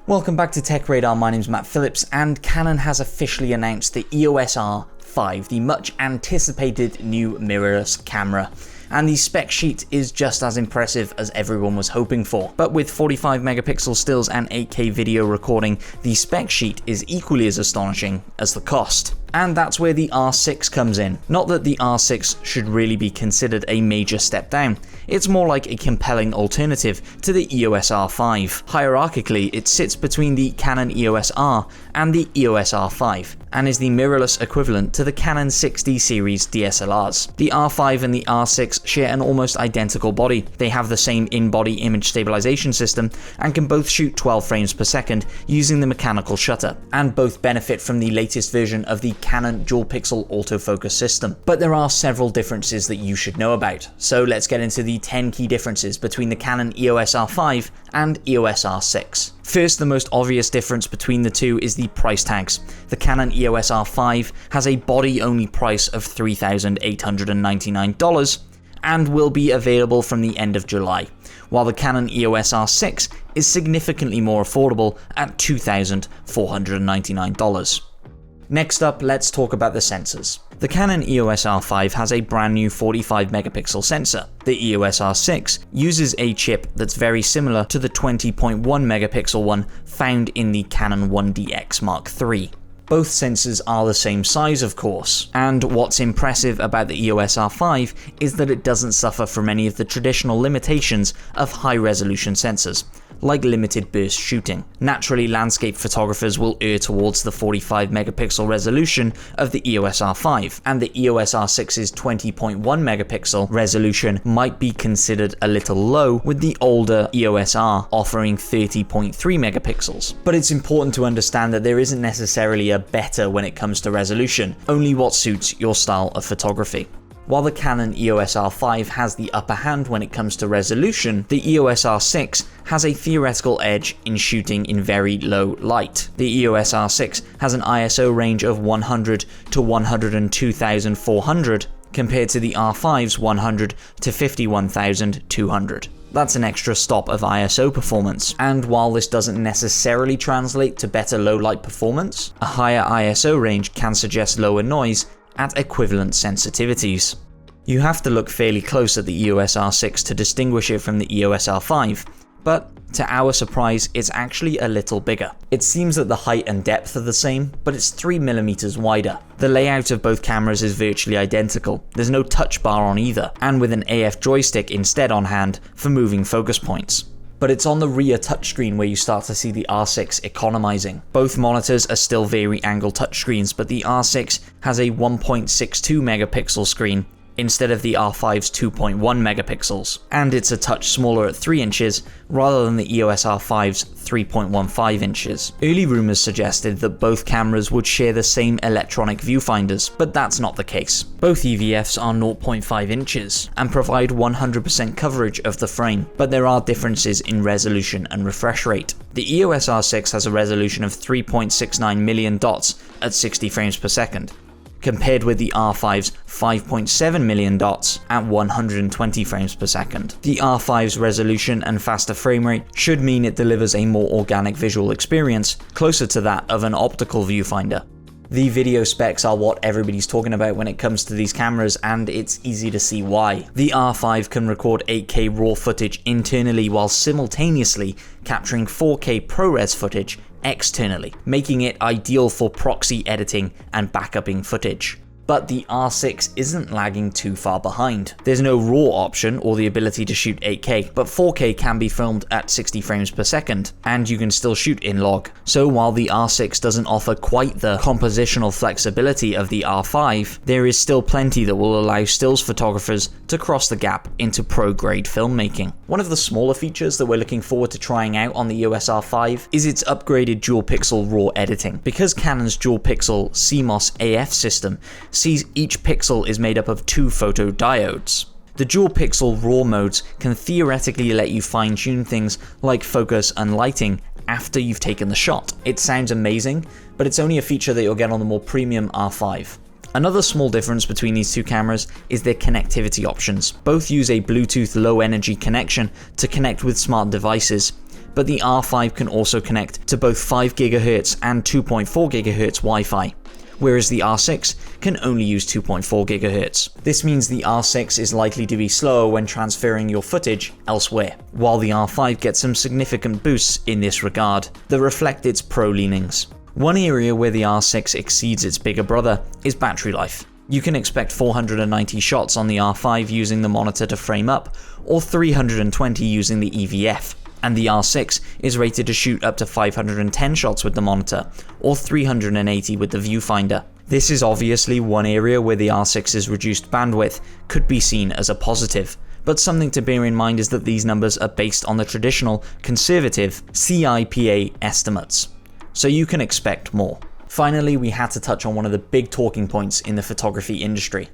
Welcome back to TechRadar, my name's Matt Phillips, and Canon has officially announced the EOS R5, the much anticipated new mirrorless camera. And the spec sheet is just as impressive as everyone was hoping for. But with 45 megapixel stills and 8K video recording, the spec sheet is equally as astonishing as the cost. And that's where the R6 comes in. Not that the R6 should really be considered a major step down, it's more like a compelling alternative to the EOS R5. Hierarchically, it sits between the Canon EOS R and the EOS R5, and is the mirrorless equivalent to the Canon 6D series DSLRs. The R5 and the R6 share an almost identical body. They have the same in-body image stabilization system and can both shoot 12 frames per second using the mechanical shutter, and both benefit from the latest version of the Canon Dual Pixel autofocus system. But there are several differences that you should know about, so let's get into the 10 key differences between the Canon EOS R5 and EOS R6. First, the most obvious difference between the two is the price tags. The Canon EOS R5 has a body-only price of $3,899 and will be available from the end of July, while the Canon EOS R6 is significantly more affordable at $2,499. Next up, let's talk about the sensors. The Canon EOS R5 has a brand new 45 megapixel sensor. The EOS R6 uses a chip that's very similar to the 20.1 megapixel one found in the Canon 1DX Mark III. Both sensors are the same size, of course, and what's impressive about the EOS R5 is that it doesn't suffer from any of the traditional limitations of high-resolution sensors, like limited burst shooting. Naturally, landscape photographers will err towards the 45 megapixel resolution of the EOS R5, and the EOS R6's 20.1 megapixel resolution might be considered a little low, with the older EOS R offering 30.3 megapixels. But it's important to understand that there isn't necessarily a better when it comes to resolution, only what suits your style of photography. While the Canon EOS R5 has the upper hand when it comes to resolution, the EOS R6 has a theoretical edge in shooting in very low light. The EOS R6 has an ISO range of 100 to 102,400 compared to the R5's 100 to 51,200. That's an extra stop of ISO performance, and while this doesn't necessarily translate to better low light performance, a higher ISO range can suggest lower noise at equivalent sensitivities. You have to look fairly close at the EOS R6 to distinguish it from the EOS R5, but to our surprise, it's actually a little bigger. It seems that the height and depth are the same, but it's 3mm wider. The layout of both cameras is virtually identical. There's no touch bar on either, and with an AF joystick instead on hand for moving focus points. But it's on the rear touchscreen where you start to see the R6 economizing. Both monitors are still vari-angle touchscreens, but the R6 has a 1.62 megapixel screen instead of the R5's 2.1 megapixels, and it's a touch smaller at 3 inches rather than the EOS R5's 3.15 inches. Early rumors suggested that both cameras would share the same electronic viewfinders, but that's not the case. Both EVFs are 0.5 inches and provide 100% coverage of the frame, but there are differences in resolution and refresh rate. The EOS R6 has a resolution of 3.69 million dots at 60 frames per second, compared with the R5's 5.7 million dots at 120 frames per second. The R5's resolution and faster frame rate should mean it delivers a more organic visual experience, closer to that of an optical viewfinder. The video specs are what everybody's talking about when it comes to these cameras, and it's easy to see why. The R5 can record 8K RAW footage internally while simultaneously capturing 4K ProRes footage externally, making it ideal for proxy editing and backupping footage. But the R6 isn't lagging too far behind. There's no RAW option or the ability to shoot 8K, but 4K can be filmed at 60 frames per second, and you can still shoot in log. So while the R6 doesn't offer quite the compositional flexibility of the R5, there is still plenty that will allow stills photographers to cross the gap into pro-grade filmmaking. One of the smaller features that we're looking forward to trying out on the EOS R5 is its upgraded dual pixel RAW editing. Because Canon's dual pixel CMOS AF system sees each pixel is made up of 2 photodiodes. The dual pixel RAW modes can theoretically let you fine-tune things like focus and lighting after you've taken the shot. It sounds amazing, but it's only a feature that you'll get on the more premium R5. Another small difference between these two cameras is their connectivity options. Both use a Bluetooth low energy connection to connect with smart devices, but the R5 can also connect to both 5 GHz and 2.4 GHz Wi-Fi, whereas the R6 can only use 2.4 GHz. This means the R6 is likely to be slower when transferring your footage elsewhere, while the R5 gets some significant boosts in this regard that reflect its pro leanings. One area where the R6 exceeds its bigger brother is battery life. You can expect 490 shots on the R5 using the monitor to frame up, or 320 using the EVF, and the R6 is rated to shoot up to 510 shots with the monitor, or 380 with the viewfinder. This is obviously one area where the R6's reduced bandwidth could be seen as a positive, but something to bear in mind is that these numbers are based on the traditional, conservative CIPA estimates, so you can expect more. Finally, we had to touch on one of the big talking points in the photography industry: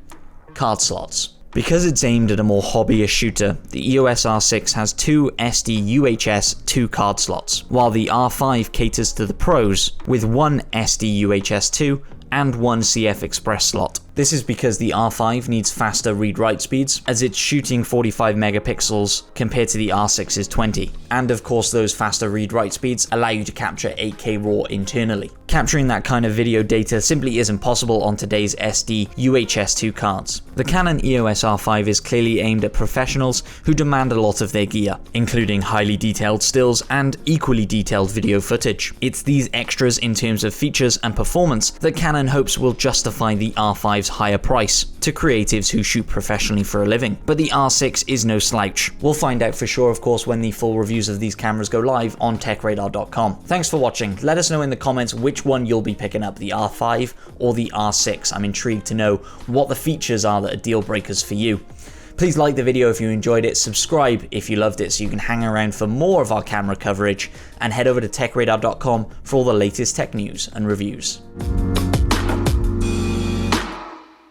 card slots. Because it's aimed at a more hobbyist shooter, the EOS R6 has 2 SD UHS 2 card slots, while the R5 caters to the pros with 1 SD UHS 2 and 1 CF Express slot. This is because the R5 needs faster read-write speeds, as it's shooting 45 megapixels compared to the R6's 20. And of course, those faster read-write speeds allow you to capture 8K RAW internally. Capturing that kind of video data simply isn't possible on today's SD UHS 2 cards. The Canon EOS R5 is clearly aimed at professionals who demand a lot of their gear, including highly detailed stills and equally detailed video footage. It's these extras in terms of features and performance that Canon hopes will justify the R5's higher price to creatives who shoot professionally for a living. But the R6 is no slouch. We'll find out for sure, of course, when the full reviews of these cameras go live on TechRadar.com. Thanks for watching. Let us know in the comments which one you'll be picking up, the R5 or the R6. I'm intrigued to know what the features are that are deal breakers for you. Please like the video if you enjoyed it, subscribe if you loved it so you can hang around for more of our camera coverage, and head over to TechRadar.com for all the latest tech news and reviews.